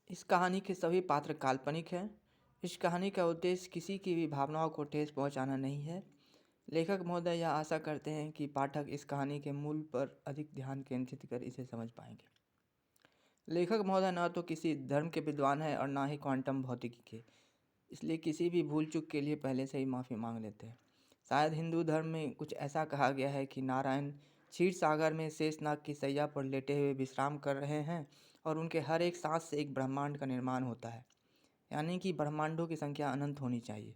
इस कहानी के सभी पात्र काल्पनिक हैं। इस कहानी का उद्देश्य किसी की भी भावनाओं को ठेस पहुंचाना नहीं है। लेखक महोदय यह आशा करते हैं कि पाठक इस कहानी के मूल पर अधिक ध्यान केंद्रित कर इसे समझ पाएंगे। लेखक महोदय न तो किसी धर्म के विद्वान हैं और ना ही क्वांटम भौतिकी के, इसलिए किसी भी भूल चूक के लिए पहले से ही माफ़ी मांग लेते हैं। शायद हिंदू धर्म में कुछ ऐसा कहा गया है कि नारायण क्षीर सागर में शेषनाग की सैया पर लेटे हुए विश्राम कर रहे हैं और उनके हर एक सांस से एक ब्रह्मांड का निर्माण होता है, यानी कि ब्रह्मांडों की संख्या अनंत होनी चाहिए।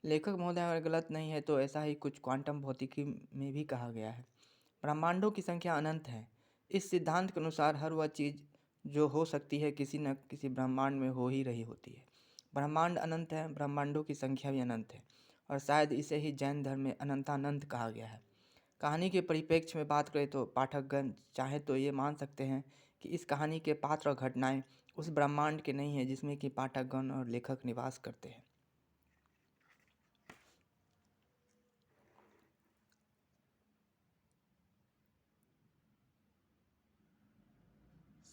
लेखक महोदय अगर गलत नहीं है तो ऐसा ही कुछ क्वांटम भौतिकी में भी कहा गया है। ब्रह्मांडों की संख्या अनंत है। इस सिद्धांत के अनुसार हर वह चीज़ जो हो सकती है किसी न किसी ब्रह्मांड में हो ही रही होती है। ब्रह्मांड अनंत है, ब्रह्मांडों की संख्या भी अनंत है और शायद इसे ही जैन धर्म में अनंतानंत कहा गया है। कहानी के परिप्रेक्ष्य में बात करें तो पाठकगण चाहे तो ये मान सकते हैं कि इस कहानी के पात्र और घटनाएं उस ब्रह्मांड के नहीं है जिसमें कि पाठकगण और लेखक निवास करते हैं।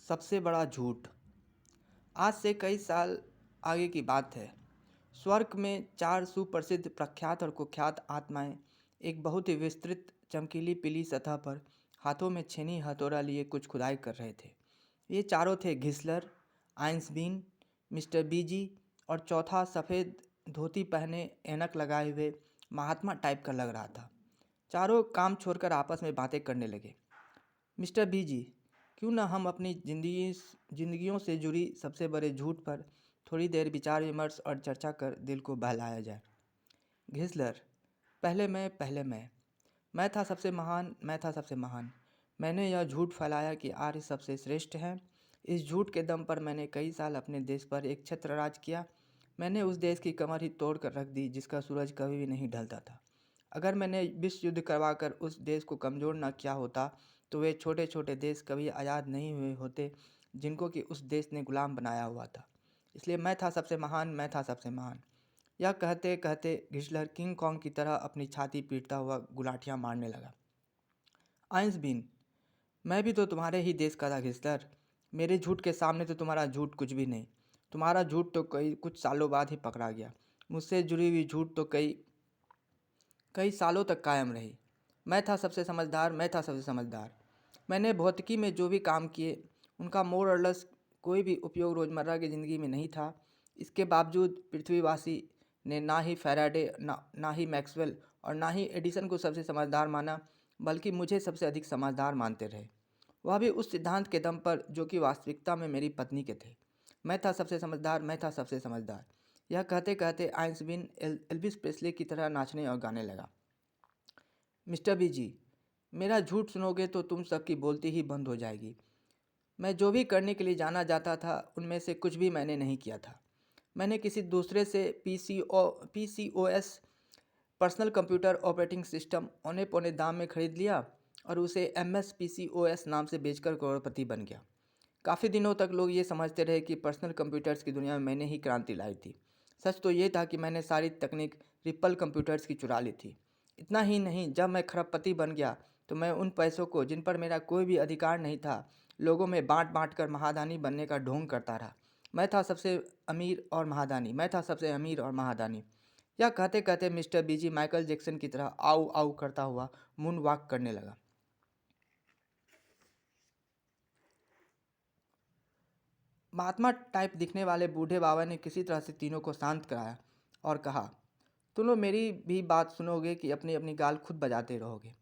सबसे बड़ा झूठ। आज से कई साल आगे की बात है। स्वर्ग में 4 सुप्रसिद्ध प्रख्यात और कुख्यात आत्माएं एक बहुत ही विस्तृत चमकीली पीली सतह पर हाथों में छेनी हथौड़ा लिए कुछ खुदाई कर रहे थे। ये चारों थे घिसलर, आइंसबीन, मिस्टर बीजी और चौथा सफ़ेद धोती पहने ऐनक लगाए हुए महात्मा टाइप का लग रहा था। चारों काम छोड़कर आपस में बातें करने लगे। मिस्टर बीजी, क्यों न हम अपनी जिंदगियों से जुड़ी सबसे बड़े झूठ पर थोड़ी देर विचार विमर्श और चर्चा कर दिल को बहलाया जाए। घिसलर, मैं था सबसे महान, मैं था सबसे महान। मैंने यह झूठ फैलाया कि आर्य सबसे श्रेष्ठ हैं। इस झूठ के दम पर मैंने कई साल अपने देश पर एक छत्र राज किया। मैंने उस देश की कमर ही तोड़ कर रख दी जिसका सूरज कभी भी नहीं ढलता था। अगर मैंने विश्व युद्ध करवाकर उस देश को कमज़ोर न किया होता तो वे छोटे छोटे देश कभी आज़ाद नहीं हुए होते जिनको कि उस देश ने गुलाम बनाया हुआ था। इसलिए मैं था सबसे महान, मैं था सबसे महान। यह कहते कहते घिसलर किंग कॉन्ग की तरह अपनी छाती पीटता हुआ गुलाटियाँ मारने लगा। आइंसबीन, मैं भी तो तुम्हारे ही देश का था घिसलर। मेरे झूठ के सामने तो तुम्हारा झूठ कुछ भी नहीं। तुम्हारा झूठ तो कुछ सालों बाद ही पकड़ा गया। मुझसे जुड़ी हुई झूठ तो कई कई सालों तक कायम रही। मैं था सबसे समझदार, मैं था सबसे समझदार। मैंने भौतिकी में जो भी काम किए उनका मोर और लेस कोई भी उपयोग रोज़मर्रा की ज़िंदगी में नहीं था। इसके बावजूद पृथ्वीवासी ने ना ही फैराडे ना ही मैक्सवेल और ना ही एडिसन को सबसे समझदार माना, बल्कि मुझे सबसे अधिक समझदार मानते रहे। वह भी उस सिद्धांत के दम पर जो कि वास्तविकता में मेरी पत्नी के थे। मैं था सबसे समझदार, मैं था सबसे समझदार। यह कहते कहते आइंसबीन एल्विस प्रेस्ले की तरह नाचने और गाने लगा। मिस्टर बीजी, मेरा झूठ सुनोगे तो तुम सबकी बोलती ही बंद हो जाएगी। मैं जो भी करने के लिए जाना जाता था उनमें से कुछ भी मैंने नहीं किया था। मैंने किसी दूसरे से PCOS personal computer operating system औने पौने दाम में ख़रीद लिया और उसे एमएस पीसीओएस नाम से बेचकर करोड़पति बन गया। काफ़ी दिनों तक लोग ये समझते रहे कि पर्सनल कंप्यूटर्स की दुनिया में मैंने ही क्रांति लाई थी। सच तो ये था कि मैंने सारी तकनीक रिप्पल कंप्यूटर्स की चुरा ली थी। इतना ही नहीं, जब मैं खरबपति बन गया तो मैं उन पैसों को जिन पर मेरा कोई भी अधिकार नहीं था लोगों में बांट बांट कर महादानी बनने का ढोंग करता रहा। मैं था सबसे अमीर और महादानी, मैं था सबसे अमीर और महादानी। यह कहते कहते मिस्टर बीजी माइकल जैक्सन की तरह आऊ आऊ करता हुआ मून वॉक करने लगा। महात्मा टाइप दिखने वाले बूढ़े बाबा ने किसी तरह से तीनों को शांत कराया और कहा, तुम लोग मेरी भी बात सुनोगे कि अपनी अपनी गाल खुद बजाते रहोगे?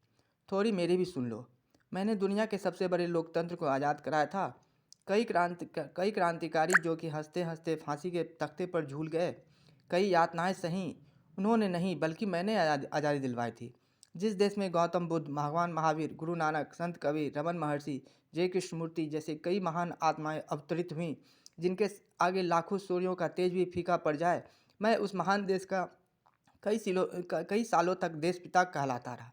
थोड़ी मेरी भी सुन लो। मैंने दुनिया के सबसे बड़े लोकतंत्र को आज़ाद कराया था। कई क्रांतिकारी जो कि हंसते हंसते फांसी के तख्ते पर झूल गए, कई यातनाएं सहीं, उन्होंने नहीं बल्कि मैंने आज़ादी दिलवाई थी। जिस देश में गौतम बुद्ध, भगवान महावीर, गुरु नानक, संत कबीर, रमन महर्षि, जय कृष्णमूर्ति जैसे कई महान आत्माएं अवतरित हुईं, जिनके आगे लाखों सूर्यों का तेज भी फीका पड़ जाए, मैं उस महान देश का कई सालों तक देश पिता कहलाता रहा।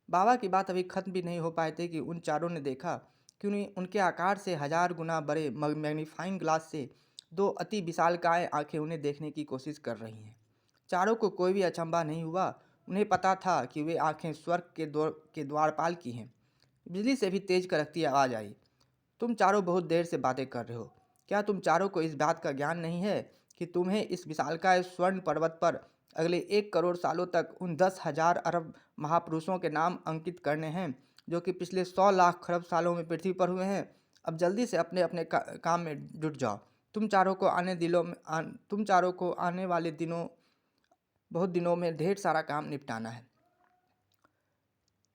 बाबा की बात अभी खत्म भी नहीं हो पाए थे कि उन चारों ने देखा कि उनके आकार से 1000 गुना बड़े मैग्नीफाइंग ग्लास से दो अति विशालकाय आंखें उन्हें देखने की कोशिश कर रही हैं। चारों को कोई भी अचंभा नहीं हुआ। उन्हें पता था कि वे आंखें स्वर्ग के द्वारपाल की हैं। बिजली से भी तेज करकती आवाज़ आई, तुम चारों बहुत देर से बातें कर रहे हो। क्या तुम चारों को इस बात का ज्ञान नहीं है कि तुम्हें इस विशालकाय स्वर्ण पर्वत पर अगले 1 करोड़ सालों तक उन 10,000 अरब महापुरुषों के नाम अंकित करने हैं जो कि पिछले 100 लाख खरब सालों में पृथ्वी पर हुए हैं। अब जल्दी से अपने अपने काम में जुट जाओ। तुम चारों को आने वाले बहुत दिनों में ढेर सारा काम निपटाना है।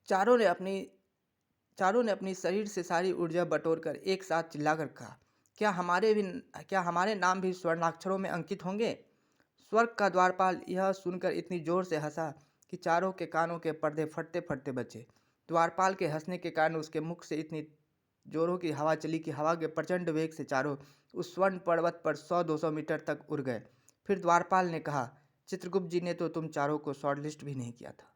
चारों ने अपनी चारों ने अपनी शरीर से सारी ऊर्जा बटोरकर एक साथ चिल्लाकर कहा, क्या हमारे नाम भी स्वर्णाक्षरों में अंकित होंगे? स्वर्ग का द्वारपाल यह सुनकर इतनी जोर से हंसा कि चारों के कानों के पर्दे फटते फटते बचे। द्वारपाल के हंसने के कारण उसके मुख से इतनी जोरों की हवा चली कि हवा के प्रचंड वेग से चारों उस स्वर्ण पर्वत पर 100-200 मीटर तक उड़ गए। फिर द्वारपाल ने कहा, चित्रगुप्त जी ने तो तुम चारों को शॉर्टलिस्ट भी नहीं किया था।